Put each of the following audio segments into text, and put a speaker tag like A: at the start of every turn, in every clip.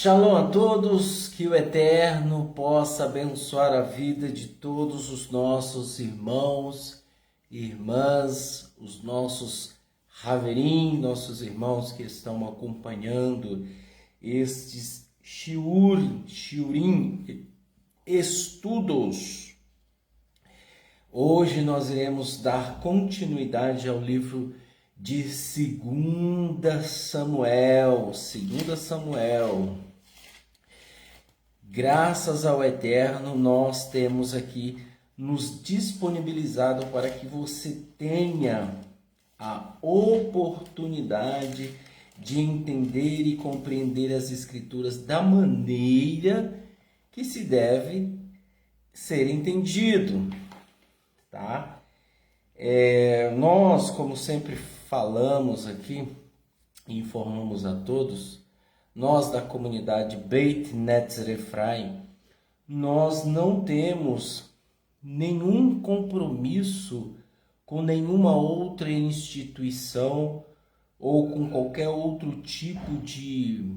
A: Shalom a todos, que o Eterno possa abençoar a vida de todos os nossos irmãos e irmãs, os nossos Haverim, nossos irmãos que estão acompanhando estes shiurim, estudos. Hoje nós iremos dar continuidade ao livro de 2 Samuel. Graças ao Eterno, nós temos aqui nos disponibilizado para que você tenha a oportunidade de entender e compreender as Escrituras da maneira que se deve ser entendido, tá? Nós, como sempre falamos aqui, informamos a todos, nós da comunidade Beit Netzer Efraim, nós não temos nenhum compromisso com nenhuma outra instituição ou com qualquer outro tipo de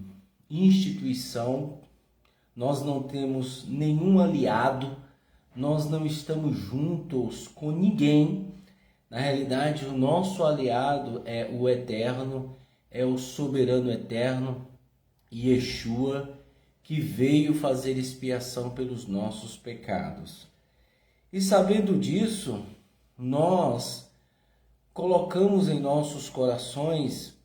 A: instituição. Nós não temos nenhum aliado, nós não estamos juntos com ninguém. Na realidade, o nosso aliado é o Eterno, é o soberano eterno, Yeshua, que veio fazer expiação pelos nossos pecados. E sabendo disso, nós colocamos em nossos corações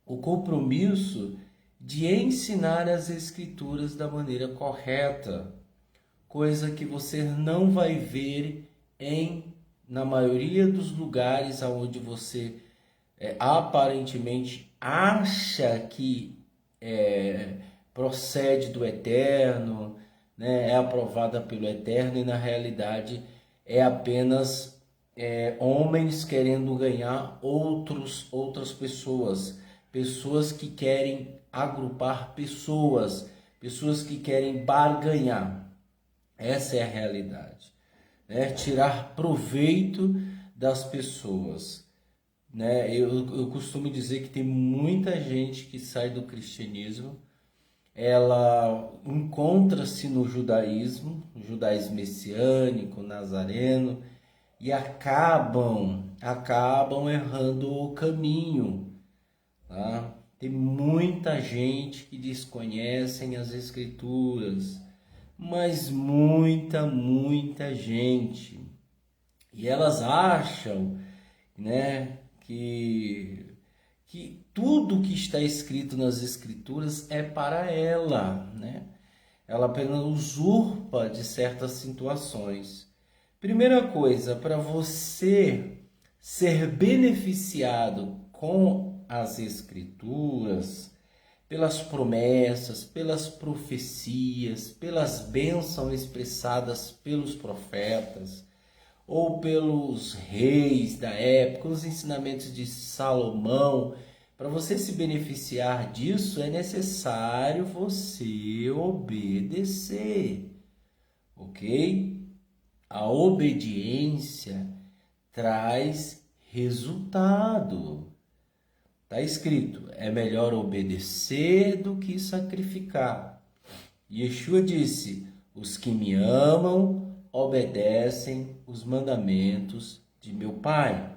A: o compromisso de ensinar as Escrituras da maneira correta, coisa que você não vai ver na maioria dos lugares onde você aparentemente acha que procede do Eterno, né, é aprovada pelo Eterno, e na realidade é apenas homens querendo ganhar outras pessoas que querem agrupar pessoas que querem barganhar. Essa é a realidade, né? Tirar proveito das pessoas, né? Eu costumo dizer que tem muita gente que sai do cristianismo, ela encontra-se no judaísmo messiânico, nazareno, e acabam errando o caminho, tá? Tem muita gente que desconhecem as Escrituras, mas muita gente, e elas acham, né, que tudo que está escrito nas Escrituras é para ela, né? Ela apenas usurpa de certas situações. Primeira coisa, para você ser beneficiado com as Escrituras, pelas promessas, pelas profecias, pelas bênçãos expressadas pelos profetas ou pelos reis da época, os ensinamentos de Salomão, para você se beneficiar disso é necessário você obedecer, ok? A obediência traz resultado. Está escrito, é melhor obedecer do que sacrificar. Yeshua disse, os que me amam obedecem os mandamentos de meu Pai.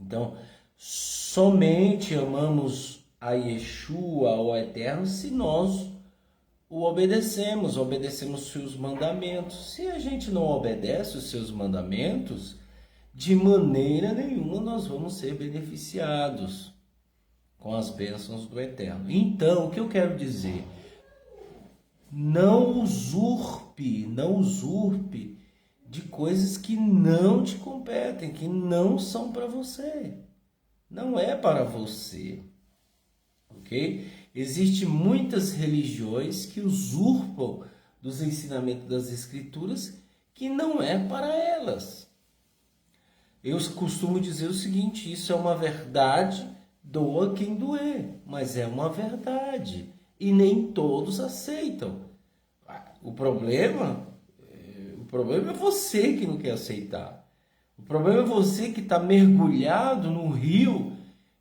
A: Então, somente amamos a Yeshua, ao Eterno, se nós o obedecemos seus mandamentos. Se a gente não obedece os seus mandamentos, de maneira nenhuma nós vamos ser beneficiados com as bênçãos do Eterno. Então, o que eu quero dizer? Não usurpe de coisas que não te competem, que não são para você. Não é para você, ok? Existem muitas religiões que usurpam dos ensinamentos das Escrituras que não é para elas. Eu costumo dizer o seguinte, isso é uma verdade, doa quem doer, mas é uma verdade e nem todos aceitam. O problema é você que não quer aceitar. O problema é você que está mergulhado no rio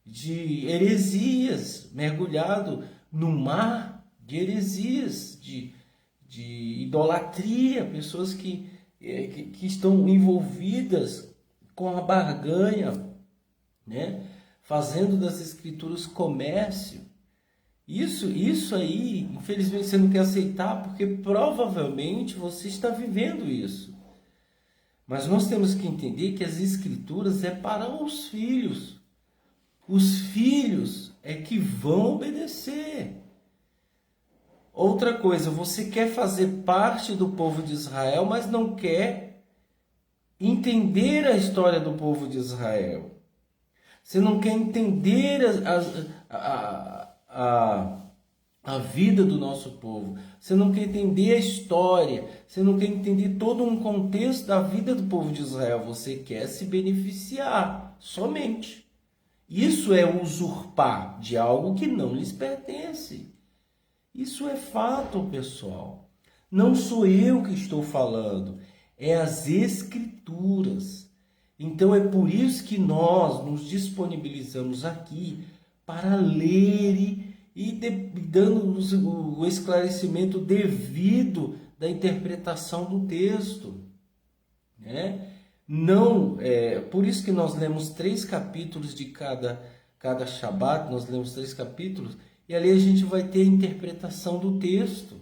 A: de heresias, mergulhado no mar de heresias, de idolatria, pessoas que estão envolvidas com a barganha, né? Fazendo das escrituras comércio. Isso aí, infelizmente, você não quer aceitar porque provavelmente você está vivendo isso. Mas nós temos que entender que as escrituras é para os filhos. Os filhos é que vão obedecer. Outra coisa, você quer fazer parte do povo de Israel, mas não quer entender a história do povo de Israel. Você não quer entender a vida do nosso povo. Você não quer entender a história. Você não quer entender todo um contexto da vida do povo de Israel. Você quer se beneficiar somente. Isso é usurpar de algo que não lhes pertence. Isso é fato, pessoal. Não sou eu que estou falando. É as Escrituras. Então é por isso que nós nos disponibilizamos aqui para ler e dando o esclarecimento devido da interpretação do texto, né? Não, por isso que nós lemos 3 capítulos de cada Shabat, nós lemos 3 capítulos, e ali a gente vai ter a interpretação do texto.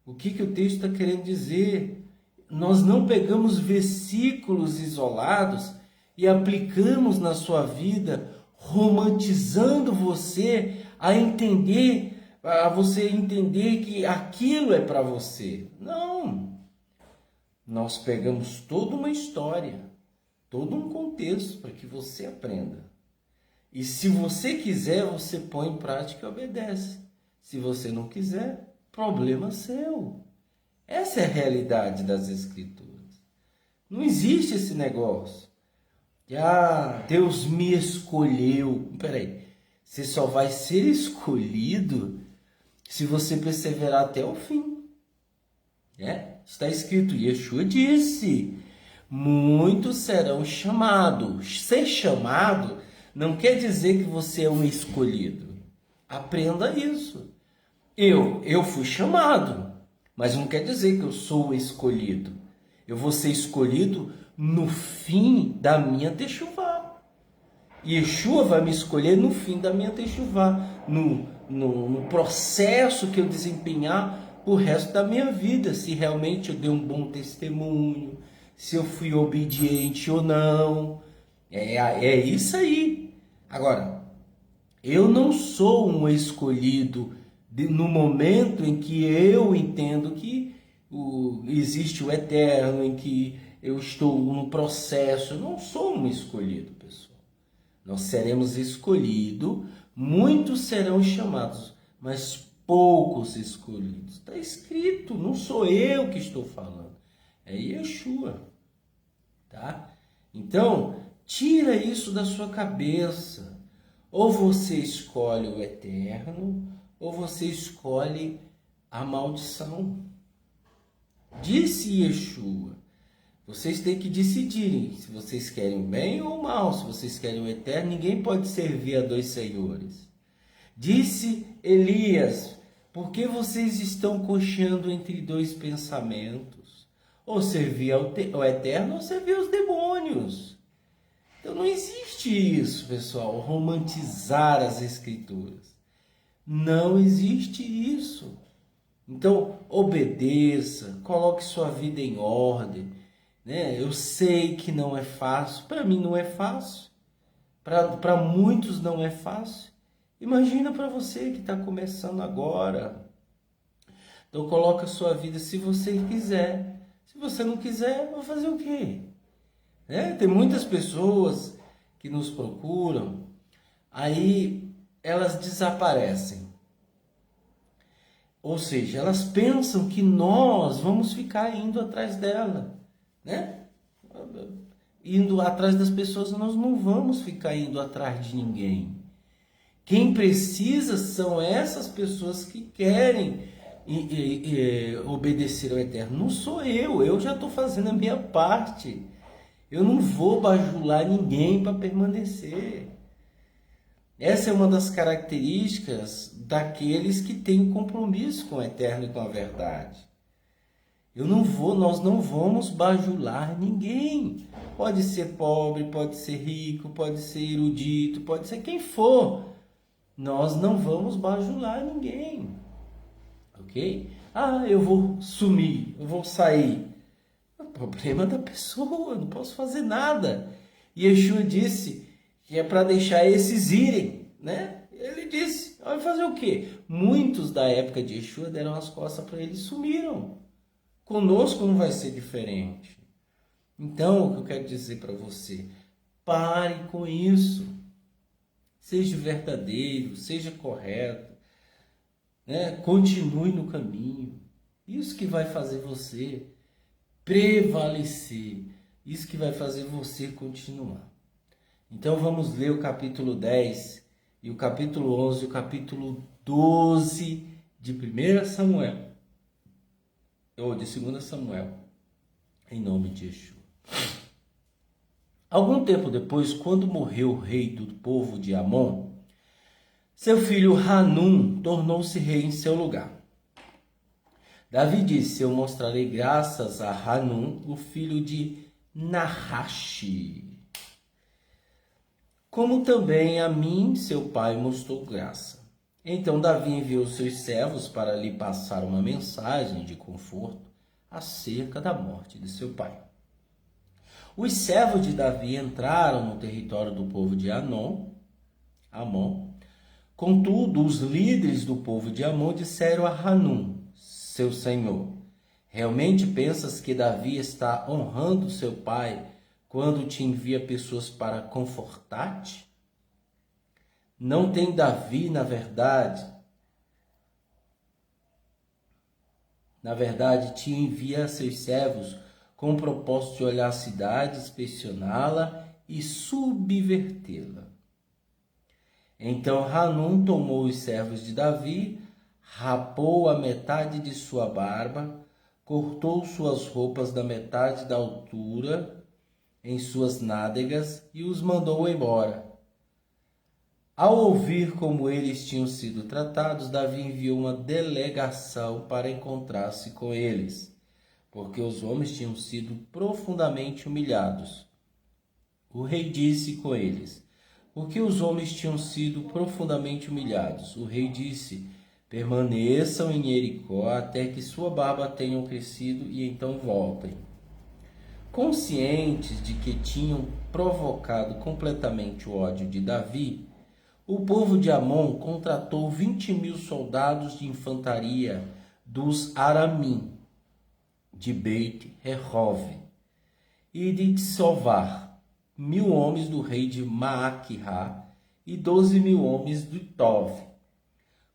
A: O que o texto está querendo dizer? Nós não pegamos versículos isolados e aplicamos na sua vida, romantizando você a você entender que aquilo é para você. Não. Nós pegamos toda uma história, todo um contexto para que você aprenda. E se você quiser, você põe em prática e obedece. Se você não quiser, problema seu. Essa é a realidade das Escrituras. Não existe esse negócio. Deus me escolheu. Peraí, você só vai ser escolhido se você perseverar até o fim. Está escrito, Yeshua disse, muitos serão chamados. Ser chamado não quer dizer que você é um escolhido. Aprenda isso. Eu fui chamado. Mas não quer dizer que eu sou o escolhido. Eu vou ser escolhido no fim da minha techuvá. Yeshua vai me escolher no fim da minha techuvá. No processo que eu desempenhar o resto da minha vida. Se realmente eu dei um bom testemunho. Se eu fui obediente ou não. É isso aí. Agora, eu não sou um escolhido no momento em que eu entendo que existe o eterno, em que eu estou no processo. Eu não sou um escolhido, pessoal. Nós seremos escolhidos, muitos serão chamados, mas poucos escolhidos. Está escrito, não sou eu que estou falando, é Yeshua. Tá? Então, tira isso da sua cabeça. Ou você escolhe o eterno, ou você escolhe a maldição. Disse Yeshua. Vocês têm que decidirem se vocês querem o bem ou o mal. Se vocês querem o eterno, ninguém pode servir a 2 senhores. Disse Elias, por que vocês estão cocheando entre 2 pensamentos? Ou servir ao eterno ou servir aos demônios. Então não existe isso, pessoal, romantizar as Escrituras. Não existe isso. Então, obedeça, coloque sua vida em ordem. Né? Eu sei que não é fácil, para mim não é fácil. Para muitos não é fácil. Imagina para você que está começando agora. Então, coloque a sua vida se você quiser. Se você não quiser, vai fazer o quê? Tem muitas pessoas que nos procuram, aí elas desaparecem. Ou seja, elas pensam que nós vamos ficar indo atrás dela, né? Indo atrás das pessoas, nós não vamos ficar indo atrás de ninguém. Quem precisa são essas pessoas que querem obedecer ao Eterno. Não sou eu já estou fazendo a minha parte. Eu não vou bajular ninguém para permanecer. Essa é uma das características daqueles que têm compromisso com o eterno e com a verdade. Nós não vamos bajular ninguém. Pode ser pobre, pode ser rico, pode ser erudito, pode ser quem for. Nós não vamos bajular ninguém. Ok? Eu vou sumir, eu vou sair. É o problema da pessoa, eu não posso fazer nada. E Yeshua disse que é para deixar esses irem, né? Ele disse, vai fazer o quê? Muitos da época de Yeshua deram as costas para ele e sumiram. Conosco não vai ser diferente. Então, o que eu quero dizer para você, pare com isso. Seja verdadeiro, seja correto, né? Continue no caminho. Isso que vai fazer você prevalecer. Isso que vai fazer você continuar. Então vamos ler o capítulo 10 e o capítulo 11 e o capítulo 12 de 1 Samuel. Ou de 2 Samuel, em nome de Yeshua. Algum tempo depois, quando morreu o rei do povo de Amon, seu filho Hanum tornou-se rei em seu lugar. Davi disse, eu mostrarei graças a Hanum, o filho de Nahashi, como também a mim, seu pai, mostrou graça. Então Davi enviou seus servos para lhe passar uma mensagem de conforto acerca da morte de seu pai. Os servos de Davi entraram no território do povo de Amon. Contudo, os líderes do povo de Amon disseram a Hanum, seu senhor, realmente pensas que Davi está honrando seu pai quando te envia pessoas para confortar-te? Não tem Davi, na verdade, te envia seus servos com o propósito de olhar a cidade, inspecioná-la e subvertê-la. Então Hanum tomou os servos de Davi, rapou a metade de sua barba, cortou suas roupas da metade da altura em suas nádegas e os mandou embora. Ao ouvir como eles tinham sido tratados, Davi enviou uma delegação para encontrar-se com eles, porque os homens tinham sido profundamente humilhados. O rei disse com eles, porque os homens tinham sido profundamente humilhados. O rei disse, permaneçam em Jericó até que sua barba tenha crescido e então voltem. Conscientes de que tinham provocado completamente o ódio de Davi, o povo de Amon contratou 20.000 soldados de infantaria dos Aramim, de Beit Rehov, e de Tsovar, 1.000 homens do rei de Maaquirá e 12.000 homens do Tov.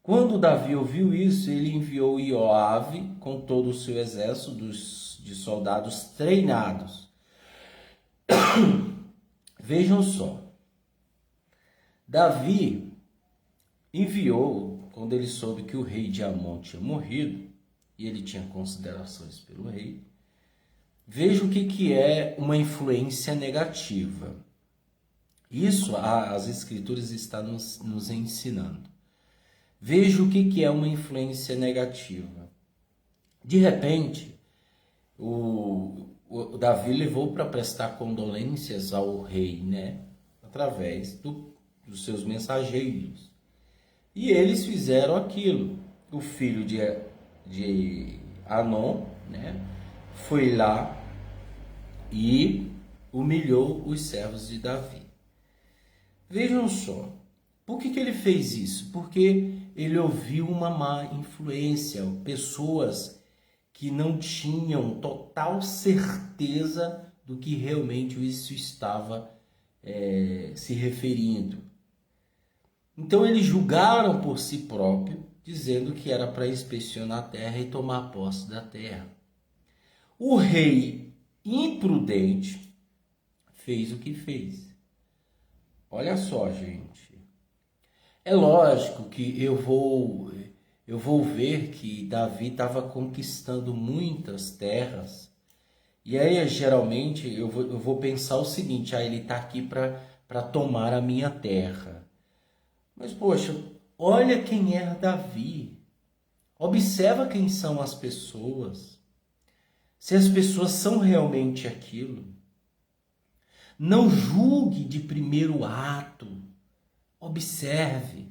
A: Quando Davi ouviu isso, ele enviou Ioave com todo o seu exército de soldados treinados. Vejam só. Davi enviou, quando ele soube que o rei de Amon tinha morrido, e ele tinha considerações pelo rei, veja o que é uma influência negativa. Isso as escrituras estão nos ensinando. Veja o que é uma influência negativa. De repente, o Davi levou para prestar condolências ao rei, né? Através dos seus mensageiros. E eles fizeram aquilo. O filho de Anon, né, foi lá e humilhou os servos de Davi. Vejam só, por que ele fez isso? Porque ele ouviu uma má influência, pessoas que não tinham total certeza do que realmente isso estava se referindo. Então eles julgaram por si próprio, dizendo que era para inspecionar a terra e tomar posse da terra. O rei imprudente fez o que fez. Olha só, gente. É lógico que eu vou ver que Davi estava conquistando muitas terras. E aí, geralmente, eu vou pensar o seguinte, ele está aqui para tomar a minha terra. Mas, poxa, olha quem era Davi. Observa quem são as pessoas. Se as pessoas são realmente aquilo. Não julgue de primeiro ato. Observe.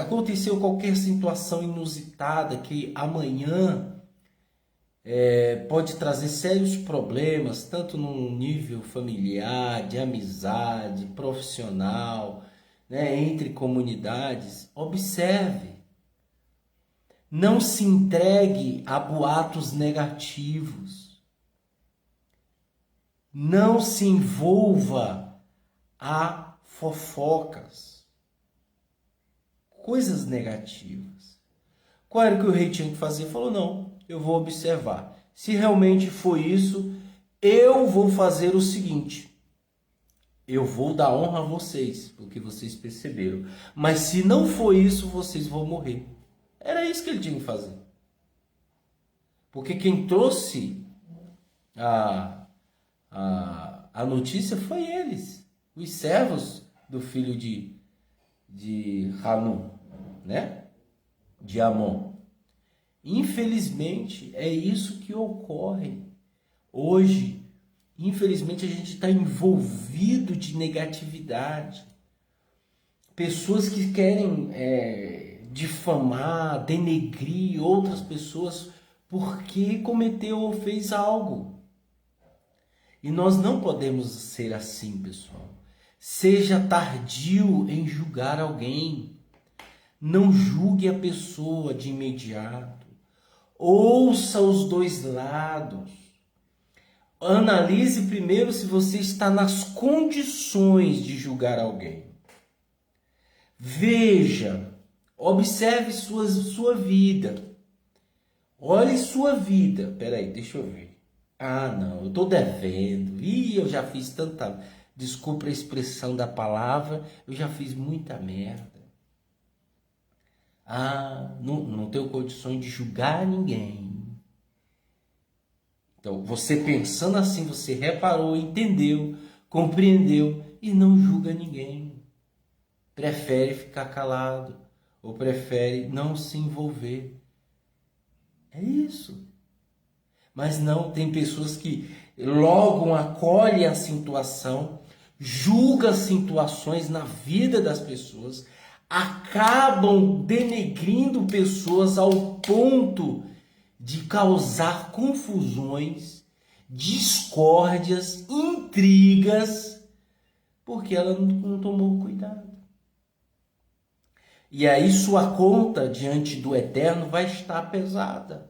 A: Aconteceu qualquer situação inusitada que amanhã pode trazer sérios problemas, tanto no nível familiar, de amizade, profissional, né, entre comunidades. Observe. Não se entregue a boatos negativos. Não se envolva a fofocas. Coisas negativas. Qual era o que o rei tinha que fazer? Falou, não, eu vou observar. Se realmente foi isso, eu vou fazer o seguinte. Eu vou dar honra a vocês, porque vocês perceberam. Mas se não for isso, vocês vão morrer. Era isso que ele tinha que fazer. Porque quem trouxe a notícia foi eles. Os servos do filho de Hanun, né? De Amon. Infelizmente, é isso que ocorre. Hoje, infelizmente, a gente está envolvido de negatividade. Pessoas que querem difamar, denegrir outras pessoas porque cometeu ou fez algo. E nós não podemos ser assim, pessoal. Seja tardio em julgar alguém. Não julgue a pessoa de imediato. Ouça os dois lados. Analise primeiro se você está nas condições de julgar alguém. Veja, observe sua vida. Olhe sua vida. Peraí, deixa eu ver. Ah, não, eu estou devendo. Ih, eu já fiz tanta... Desculpa a expressão da palavra, eu já fiz muita merda. Ah, não tenho condições de julgar ninguém. Então, você pensando assim, você reparou, entendeu, compreendeu e não julga ninguém. Prefere ficar calado ou prefere não se envolver. É isso. Mas não, tem pessoas que logo acolhem a situação, julgam as situações na vida das pessoas, acabam denegrindo pessoas ao ponto de causar confusões, discórdias, intrigas, porque ela não tomou cuidado. E aí sua conta diante do Eterno vai estar pesada.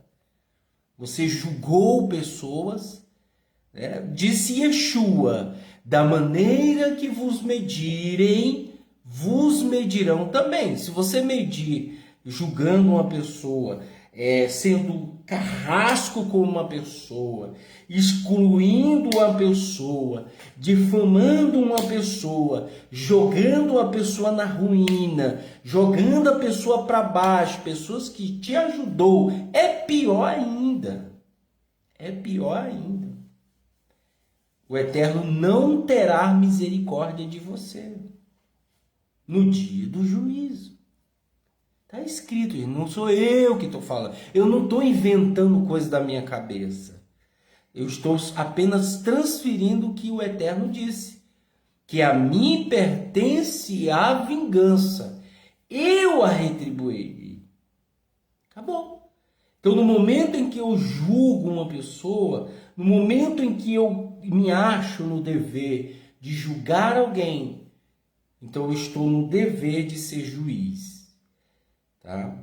A: Você julgou pessoas, né? Disse Yeshua, da maneira que vos medirem, vos medirão também. Se você medir julgando uma pessoa, sendo carrasco com uma pessoa, excluindo uma pessoa, difamando uma pessoa, jogando a pessoa na ruína, jogando a pessoa para baixo, pessoas que te ajudou, é pior ainda. É pior ainda. O Eterno não terá misericórdia de você no dia do juízo. Está escrito, não sou eu que estou falando. Eu não estou inventando coisa da minha cabeça. Eu estou apenas transferindo o que o Eterno disse. Que a mim pertence a vingança. Eu a retribuirei. Acabou. Então, no momento em que eu julgo uma pessoa, no momento em que eu me acho no dever de julgar alguém, então eu estou no dever de ser juiz. Tá?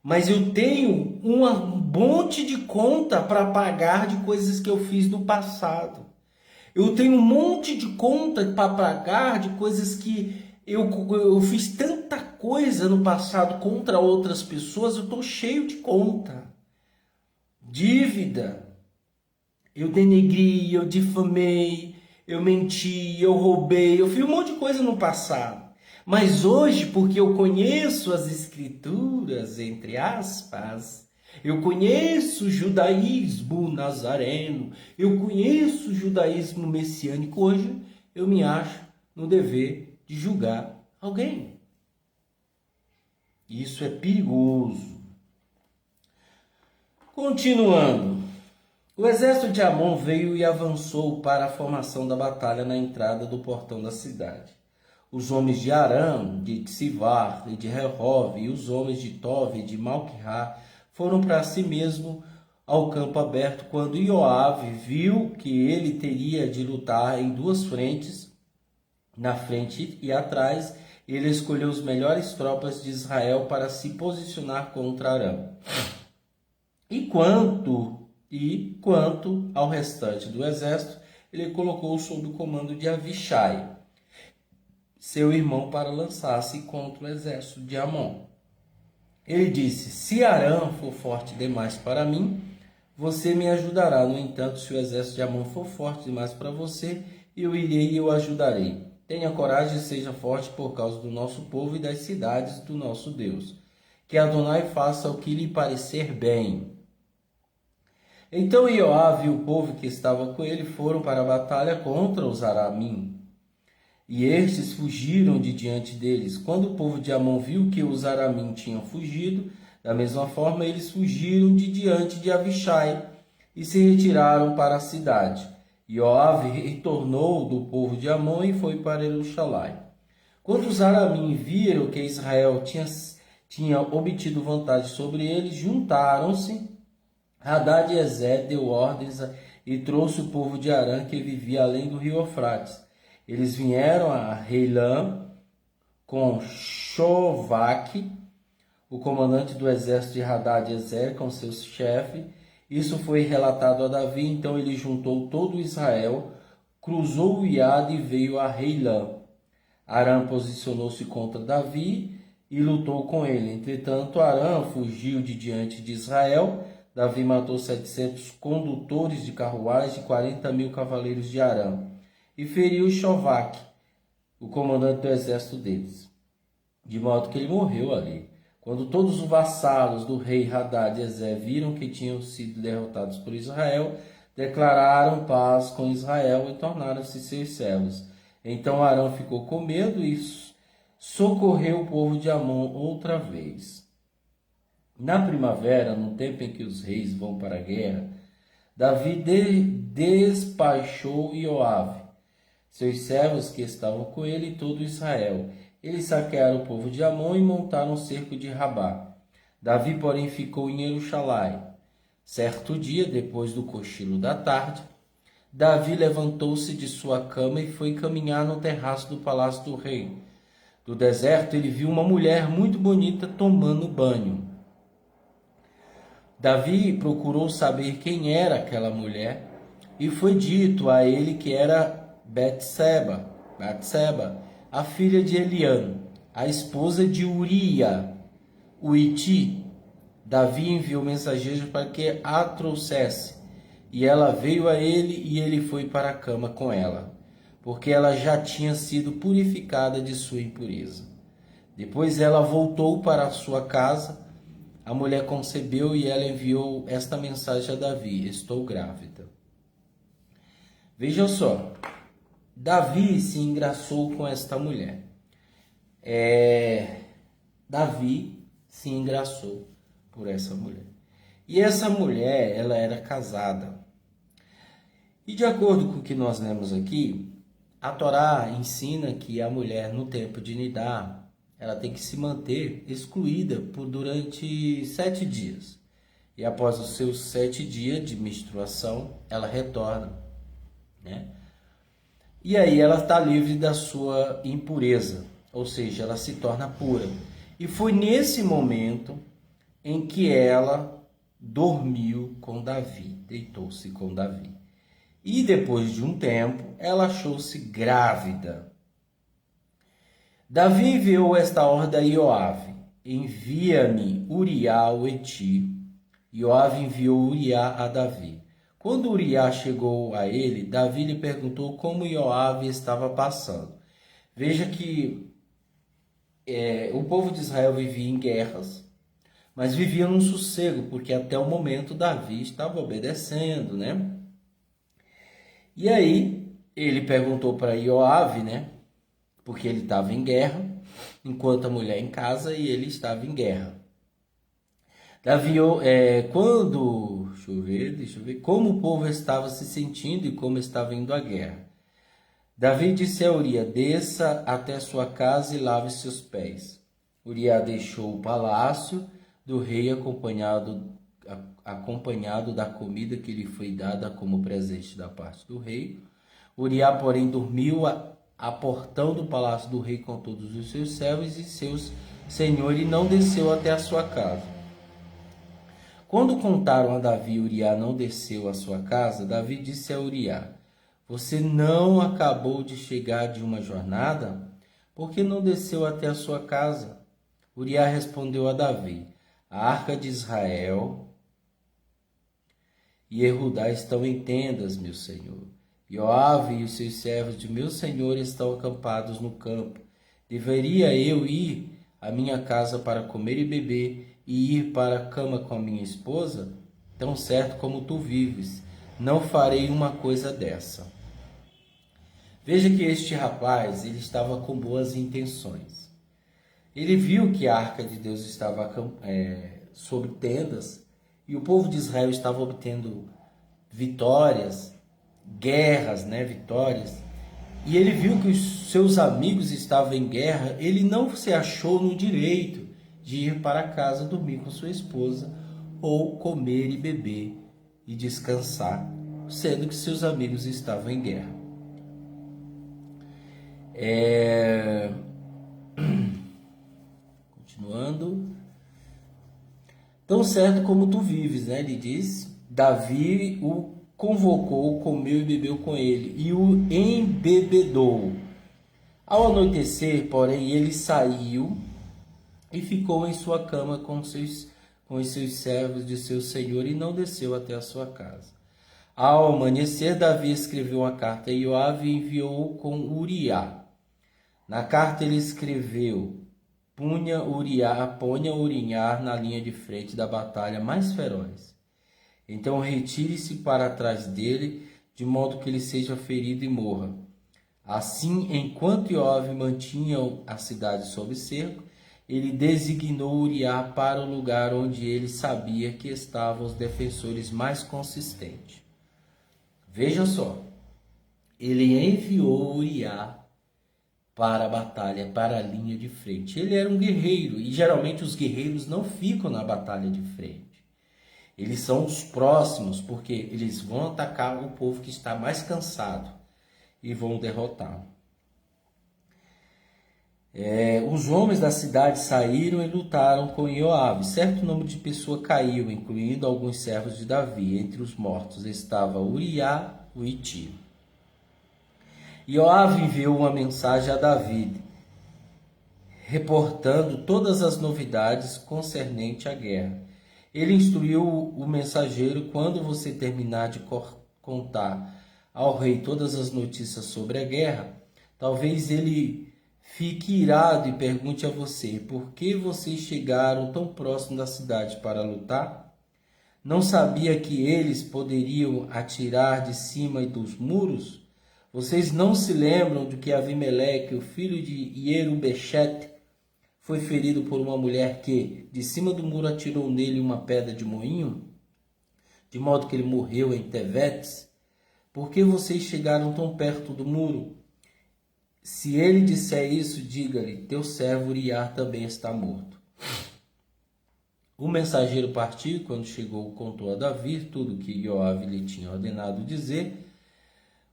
A: Mas eu tenho um monte de conta para pagar de coisas que eu fiz no passado. Eu tenho um monte de conta para pagar de coisas que eu fiz tanta coisa no passado contra outras pessoas, eu estou cheio de conta. Dívida. Eu denegri, eu difamei, eu menti, eu roubei, eu fiz um monte de coisa no passado. Mas hoje, porque eu conheço as escrituras, entre aspas, eu conheço o judaísmo nazareno, eu conheço o judaísmo messiânico, hoje eu me acho no dever de julgar alguém. Isso é perigoso. Continuando, o exército de Amon veio e avançou para a formação da batalha na entrada do portão da cidade. Os homens de Aram, de Tsivar e de Rehov, e os homens de Tove e de Malquirá foram para si mesmo ao campo aberto quando Ioave viu que ele teria de lutar em duas frentes, na frente e atrás. Ele escolheu as melhores tropas de Israel para se posicionar contra Aram. Quanto ao restante do exército, ele colocou sob o comando de Avishai, seu irmão, para lançar-se contra o exército de Amon. Ele disse: se Aram for forte demais para mim, você me ajudará. No entanto, se o exército de Amon for forte demais para você, eu irei e eu ajudarei. Tenha coragem e seja forte por causa do nosso povo e das cidades do nosso Deus. Que Adonai faça o que lhe parecer bem. Então Ioave e o povo que estava com ele foram para a batalha contra os Aramim. E estes fugiram de diante deles. Quando o povo de Amon viu que os Aramim tinham fugido, da mesma forma eles fugiram de diante de Avishai e se retiraram para a cidade. Ioave retornou do povo de Amon e foi para Jerusalém. Quando os Aramim viram que Israel tinha obtido vantagem sobre eles, juntaram-se. Hadad-Ezer deu ordens e trouxe o povo de Arã que vivia além do rio Eufrates. Eles vieram a Reilã com Shovaque, o comandante do exército de Hadad-Ezer, com seu chefe. Isso foi relatado a Davi, então ele juntou todo Israel, cruzou o Iade e veio a Reilã. Arã posicionou-se contra Davi e lutou com ele. Entretanto, Arã fugiu de diante de Israel. Davi matou 700 condutores de carruagem e 40.000 cavaleiros de Arã, e feriu Shovaque, o comandante do exército deles, de modo que ele morreu ali. Quando todos os vassalos do rei Hadad-Ezer viram que tinham sido derrotados por Israel, declararam paz com Israel e tornaram-se seus servos. Então Arã ficou com medo e socorreu o povo de Amon outra vez. Na primavera, no tempo em que os reis vão para a guerra, Davi despachou Ioave, seus servos que estavam com ele e todo Israel. Eles saquearam o povo de Amon e montaram um cerco de Rabá. Davi, porém, ficou em Jerusalém. Certo dia, depois do cochilo da tarde, Davi levantou-se de sua cama e foi caminhar no terraço do palácio do rei. Do deserto, ele viu uma mulher muito bonita tomando banho. Davi procurou saber quem era aquela mulher, e foi dito a ele que era Betseba, a filha de Eliam, a esposa de Uria, o Iti. Davi enviou mensageiros para que a trouxesse, e ela veio a ele, e ele foi para a cama com ela, porque ela já tinha sido purificada de sua impureza. Depois ela voltou para a sua casa. A mulher concebeu e ela enviou esta mensagem a Davi: estou grávida. Veja só, Davi se engraçou com esta mulher. Davi se engraçou por essa mulher. E essa mulher, ela era casada. E de acordo com o que nós lemos aqui, a Torá ensina que a mulher, no tempo de Nidá, ela tem que se manter excluída durante 7 dias. E após os seus 7 dias de menstruação, ela retorna, né? E aí ela está livre da sua impureza, ou seja, ela se torna pura. E foi nesse momento em que ela dormiu com Davi, deitou-se com Davi. E depois de um tempo, ela achou-se grávida. Davi enviou esta ordem a Ioave: envia-me Uriá o Heti. Ioave enviou Uriá a Davi. Quando Uriá chegou a ele, Davi lhe perguntou como Ioave estava passando. Veja que o povo de Israel vivia em guerras, mas vivia num sossego, porque até o momento Davi estava obedecendo, né? E aí ele perguntou para Ioave, né? Porque ele estava em guerra. enquanto a mulher em casa e ele estava em guerra. Davi, deixa eu ver, como o povo estava se sentindo e como estava indo a guerra. Davi disse a Uria: desça até sua casa e lave seus pés. Uria deixou o palácio do rei acompanhado da comida que lhe foi dada como presente da parte do rei. Uria, porém, dormiu a portão do palácio do rei com todos os seus servos e seus senhores e não desceu até a sua casa. Quando contaram a Davi, Uria não desceu à sua casa, Davi disse a Uria: você não acabou de chegar de uma jornada? Por que não desceu até a sua casa? Uria respondeu a Davi: a arca de Israel e Judá estão em tendas, meu senhor. Joabe e os seus servos de meu senhor estão acampados no campo. Deveria eu ir à minha casa para comer e beber e ir para a cama com a minha esposa? Tão certo como tu vives, não farei uma coisa dessa. Veja que este rapaz, ele estava com boas intenções. Ele viu que a arca de Deus estava sobre tendas e o povo de Israel estava obtendo vitórias, guerras, vitórias. E ele viu que os seus amigos estavam em guerra, ele não se achou no direito de ir para casa dormir com sua esposa ou comer e beber e descansar, sendo que seus amigos estavam em guerra. Continuando. Tão certo como tu vives, ele diz. Davi o convocou, comeu e bebeu com ele e o embebedou. Ao anoitecer, porém, ele saiu e ficou em sua cama com os seus servos de seu senhor e não desceu até a sua casa. Ao amanhecer, Davi escreveu uma carta a Joabe e enviou com Uria. Na carta ele escreveu: ponha Uriah na linha de frente da batalha mais feroz. Então retire-se para trás dele, de modo que ele seja ferido e morra. Assim, enquanto Joabe mantinha a cidade sob cerco, ele designou Uriah para o lugar onde ele sabia que estavam os defensores mais consistentes. Veja só, ele enviou Uriah para a batalha, para a linha de frente. Ele era um guerreiro e geralmente os guerreiros não ficam na batalha de frente. Eles são os próximos, porque eles vão atacar o povo que está mais cansado e vão derrotá-lo. Os homens da cidade saíram e lutaram com Joabe. Certo número de pessoas caiu, incluindo alguns servos de Davi. Entre os mortos estava Uriah, o hitita. Joabe enviou uma mensagem a Davi, reportando todas as novidades concernentes à guerra. Ele instruiu o mensageiro: quando você terminar de contar ao rei todas as notícias sobre a guerra, talvez ele fique irado e pergunte a você: por que vocês chegaram tão próximo da cidade para lutar? Não sabia que eles poderiam atirar de cima dos muros? Vocês não se lembram de que Avimeleque, o filho de Ierubexete, foi ferido por uma mulher que, de cima do muro, atirou nele uma pedra de moinho, de modo que ele morreu em Tevetes? Por que vocês chegaram tão perto do muro? Se ele disser isso, diga-lhe: teu servo Uriah também está morto. O mensageiro partiu e, quando chegou, contou a Davi tudo que Joabe lhe tinha ordenado dizer.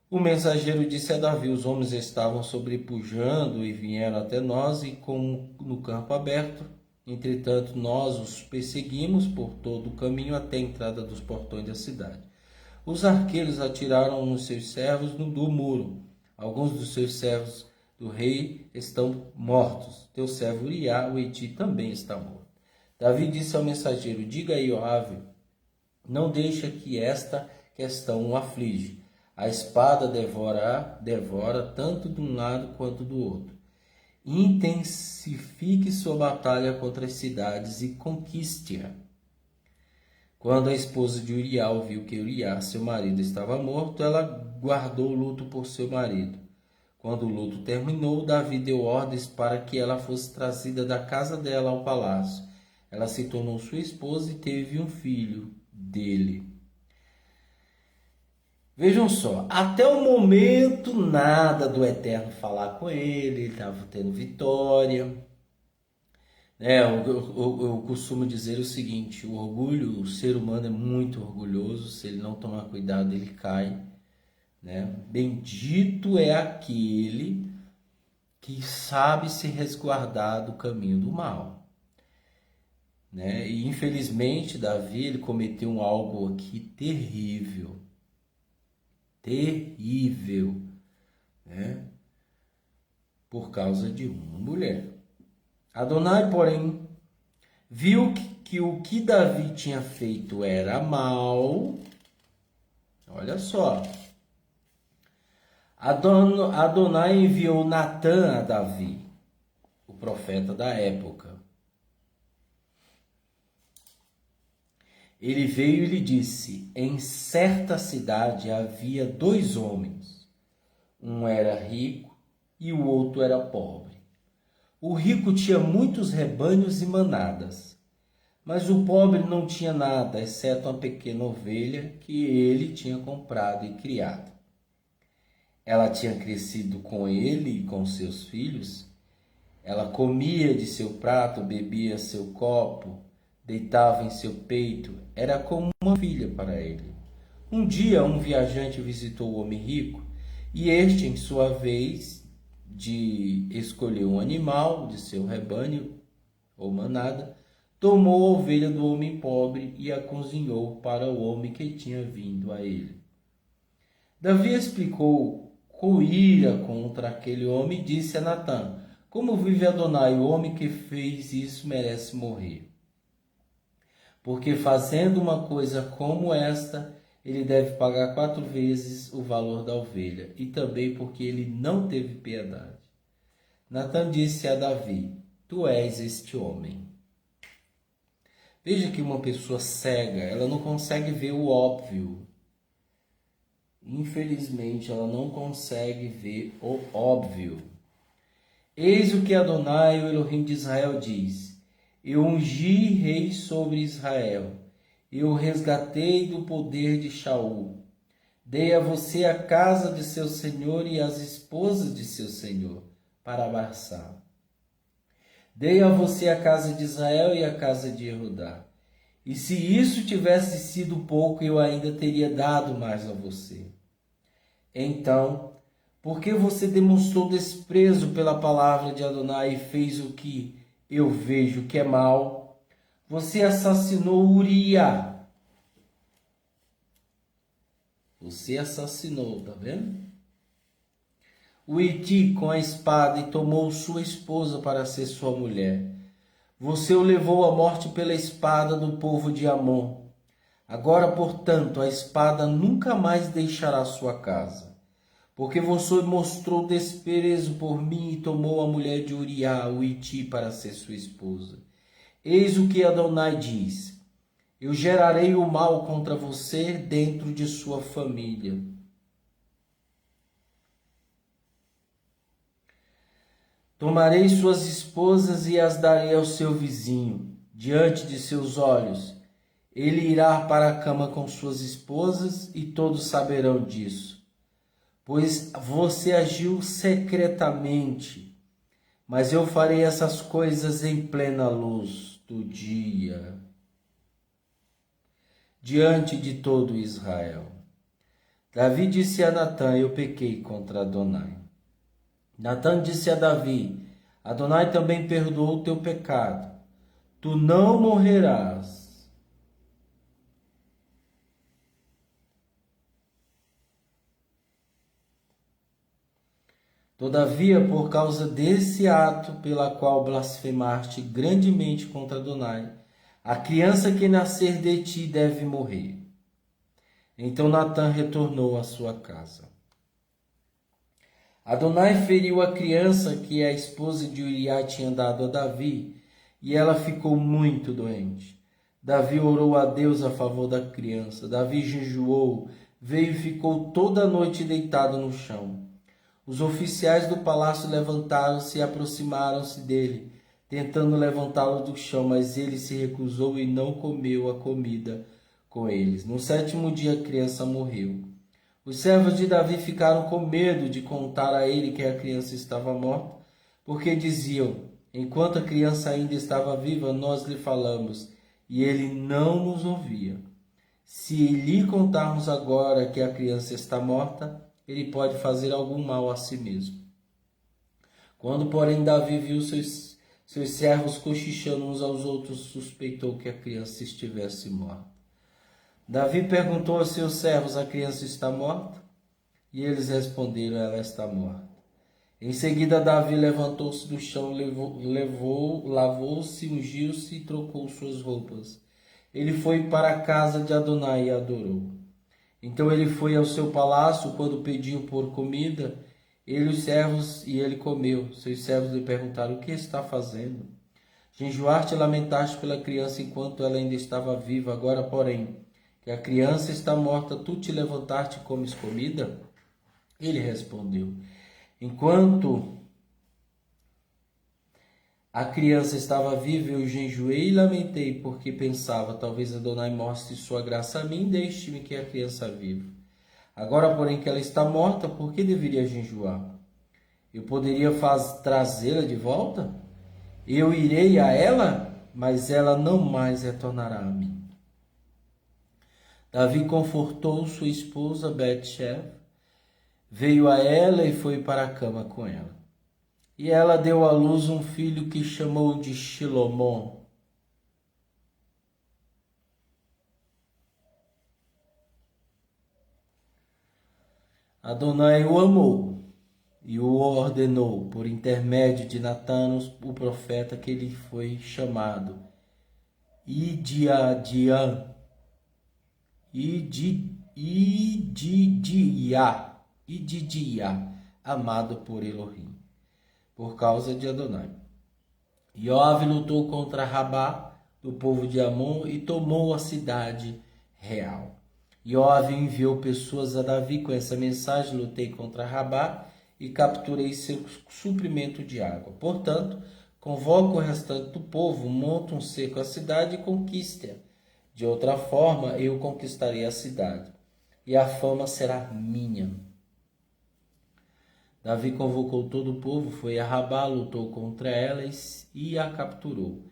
A: O mensageiro disse a Davi: os homens estavam sobrepujando e vieram até nós e no campo aberto. Entretanto, nós os perseguimos por todo o caminho até a entrada dos portões da cidade. Os arqueiros atiraram nos seus servos do muro. Alguns dos seus servos do rei estão mortos. Teu servo Uriah, o hitita, também está morto. Davi disse ao mensageiro: diga a Joabe, não deixa que esta questão o aflige. A espada devora tanto de um lado quanto do outro. Intensifique sua batalha contra as cidades e conquiste-a. Quando a esposa de Uriah ouviu que Uriah, seu marido, estava morto, ela guardou luto por seu marido. Quando o luto terminou, Davi deu ordens para que ela fosse trazida da casa dela ao palácio. Ela se tornou sua esposa e teve um filho dele. Vejam só, até o momento nada do Eterno falar com ele estava tendo vitória. Eu costumo dizer o seguinte: o orgulho, o ser humano é muito orgulhoso, se ele não tomar cuidado ele cai. Bendito é aquele que sabe se resguardar do caminho do mal. E infelizmente Davi ele cometeu algo aqui terrível. Terrível, por causa de uma mulher. Adonai, porém, viu que o que Davi tinha feito era mal. Olha só. Adonai enviou Natã a Davi, o profeta da época. Ele veio e lhe disse: em certa cidade havia 2 homens. Um era rico e o outro era pobre. O rico tinha muitos rebanhos e manadas, mas o pobre não tinha nada, exceto uma pequena ovelha que ele tinha comprado e criado. Ela tinha crescido com ele e com seus filhos. Ela comia de seu prato, bebia seu copo, deitava em seu peito, era como uma filha para ele. Um dia, um viajante visitou o homem rico, e este, em sua vez de escolher um animal de seu rebanho ou manada, tomou a ovelha do homem pobre e a cozinhou para o homem que tinha vindo a ele. Davi explicou com ira contra aquele homem e disse a Natã: como vive Adonai, o homem que fez isso merece morrer. Porque fazendo uma coisa como esta, ele deve pagar 4 vezes o valor da ovelha, e também porque ele não teve piedade. Natã disse a Davi: tu és este homem. Veja que uma pessoa cega, ela não consegue ver o óbvio. Infelizmente, ela não consegue ver o óbvio. Eis o que Adonai, o Elohim de Israel, diz: eu ungi rei sobre Israel, eu o resgatei do poder de Shaul. Dei a você a casa de seu senhor e as esposas de seu senhor, para abraçar. Dei a você a casa de Israel e a casa de Judá. E se isso tivesse sido pouco, eu ainda teria dado mais a você. Então, por que você demonstrou desprezo pela palavra de Adonai e fez o que eu vejo que é mal? Você assassinou Uriá. Você assassinou, tá vendo? O Iti com a espada e tomou sua esposa para ser sua mulher. Você o levou à morte pela espada do povo de Amon. Agora, portanto, a espada nunca mais deixará sua casa. Porque você mostrou desprezo por mim e tomou a mulher de Uriá, o Iti, para ser sua esposa. Eis o que Adonai diz: eu gerarei o mal contra você dentro de sua família. Tomarei suas esposas e as darei ao seu vizinho, diante de seus olhos. Ele irá para a cama com suas esposas e todos saberão disso. Pois você agiu secretamente, mas eu farei essas coisas em plena luz do dia, diante de todo Israel. Davi disse a Natã: eu pequei contra Adonai. Natã disse a Davi: Adonai também perdoou o teu pecado. Tu não morrerás. Todavia, por causa desse ato pela qual blasfemaste grandemente contra Adonai, a criança que nascer de ti deve morrer. Então Natã retornou à sua casa. Adonai feriu a criança que a esposa de Uriá tinha dado a Davi, e ela ficou muito doente. Davi orou a Deus a favor da criança. Davi jejuou, veio e ficou toda a noite deitado no chão. Os oficiais do palácio levantaram-se e aproximaram-se dele, tentando levantá-lo do chão, mas ele se recusou e não comeu a comida com eles. No 7º dia a criança morreu. Os servos de Davi ficaram com medo de contar a ele que a criança estava morta, porque diziam: enquanto a criança ainda estava viva, nós lhe falamos, e ele não nos ouvia. Se lhe contarmos agora que a criança está morta, ele pode fazer algum mal a si mesmo. Quando, porém, Davi viu seus servos cochichando uns aos outros, suspeitou que a criança estivesse morta. Davi perguntou aos seus servos: a criança está morta? E eles responderam: ela está morta. Em seguida, Davi levantou-se do chão, lavou-se, ungiu-se e trocou suas roupas. Ele foi para a casa de Adonai e adorou. Então ele foi ao seu palácio. Quando pediu por comida, ele os servos, e ele comeu. Seus servos lhe perguntaram: o que está fazendo? Jejuaste e lamentaste pela criança enquanto ela ainda estava viva. Agora, porém, que a criança está morta, tu te levantaste e comes comida? Ele respondeu: enquanto a criança estava viva, eu jejuei e lamentei, porque pensava: talvez Adonai mostre sua graça a mim e deixe-me que a criança viva. Agora, porém, que ela está morta, por que deveria jejuar? Eu poderia trazê-la de volta? Eu irei a ela, mas ela não mais retornará a mim. Davi confortou sua esposa Bete-shean, veio a ela e foi para a cama com ela. E ela deu à luz um filho que chamou de Shilomó. Adonai o amou e o ordenou por intermédio de Natã, o profeta, que ele foi chamado Idiadiã, amado por Elohim, por causa de Adonai. Joabe lutou contra Rabá, do povo de Amon, e tomou a cidade real. Joabe enviou pessoas a Davi com essa mensagem: lutei contra Rabá e capturei seu suprimento de água. Portanto, convoca o restante do povo, monta um cerco à cidade e conquiste-a. De outra forma, eu conquistarei a cidade, e a fama será minha. Davi convocou todo o povo, foi a Rabá, lutou contra elas e a capturou.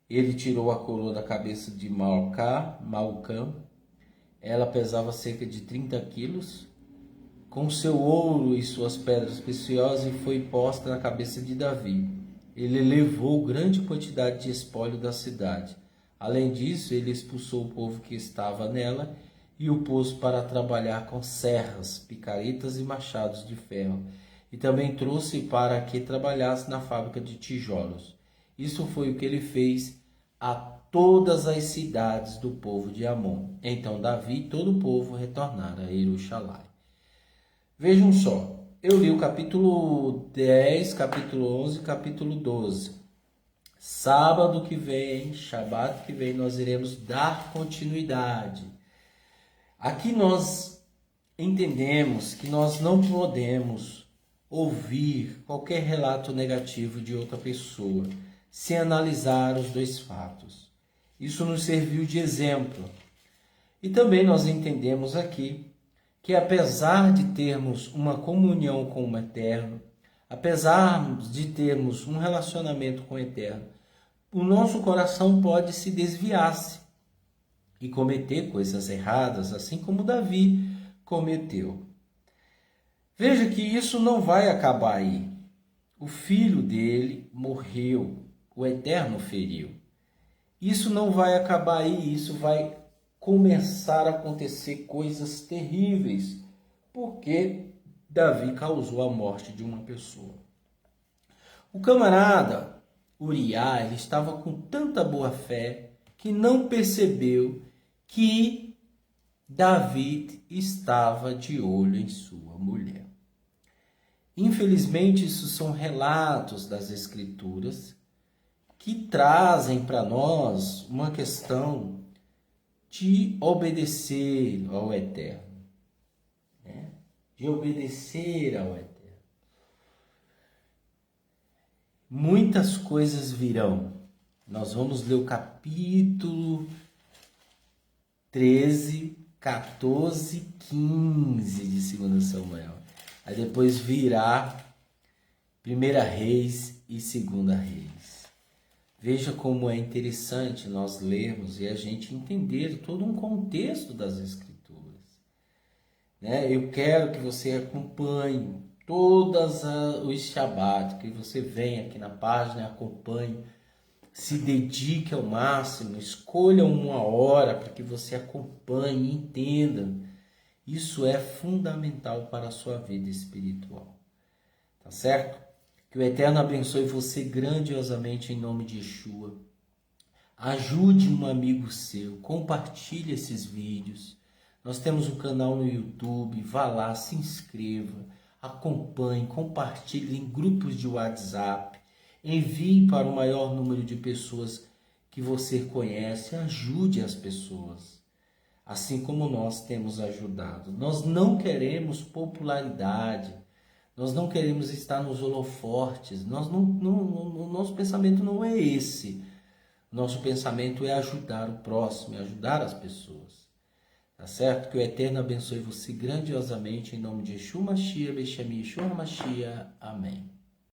A: Ele tirou a coroa da cabeça de Malcã. Ela pesava cerca de 30 quilos, com seu ouro e suas pedras preciosas, e foi posta na cabeça de Davi. Ele levou grande quantidade de espólio da cidade. Além disso, ele expulsou o povo que estava nela e o pôs para trabalhar com serras, picaretas e machados de ferro, e também trouxe para que trabalhasse na fábrica de tijolos. Isso foi o que ele fez a todas as cidades do povo de Amon. Então Davi e todo o povo retornaram a Jerusalém. Vejam só, eu li o capítulo 10, capítulo 11, capítulo 12. Sábado que vem, Shabat que vem, nós iremos dar continuidade. Aqui nós entendemos que nós não podemos ouvir qualquer relato negativo de outra pessoa sem analisar os dois fatos. Isso nos serviu de exemplo. E também nós entendemos aqui que, apesar de termos uma comunhão com o Eterno, apesar de termos um relacionamento com o Eterno, o nosso coração pode se desviar-se e cometer coisas erradas, assim como Davi cometeu. Veja que isso não vai acabar aí. O filho dele morreu, o Eterno feriu. Isso não vai acabar aí, isso vai começar a acontecer coisas terríveis, porque Davi causou a morte de uma pessoa. O camarada Uriá, ele estava com tanta boa fé que não percebeu que Davi estava de olho em sua mulher. Infelizmente, isso são relatos das Escrituras que trazem para nós uma questão de obedecer ao Eterno, né? De obedecer ao Eterno. muitas coisas virão. Nós vamos ler o capítulo 13, 14, 15 de 2 Samuel. Aí depois virá 1 Reis e 2 Reis. Veja como é interessante nós lermos e a gente entender todo um contexto das Escrituras. Né? Eu quero que você acompanhe todas os Shabat, que você venha aqui na página e acompanhe, se dedique ao máximo, escolha uma hora para que você acompanhe e entenda. Isso é fundamental para a sua vida espiritual. Tá certo? Que o Eterno abençoe você grandiosamente em nome de Yeshua. Ajude um amigo seu, compartilhe esses vídeos. Nós temos um canal no YouTube, vá lá, se inscreva, acompanhe, compartilhe em grupos de WhatsApp, envie para o maior número de pessoas que você conhece, ajude as pessoas, assim como nós temos ajudado. Nós não queremos popularidade, nós não queremos estar nos holofortes, nosso pensamento não é esse. Nosso pensamento é ajudar o próximo, é ajudar as pessoas. Tá certo? Que o Eterno abençoe você grandiosamente em nome de Yeshua Mashiach, Beshami Yeshua Mashiach. Amém.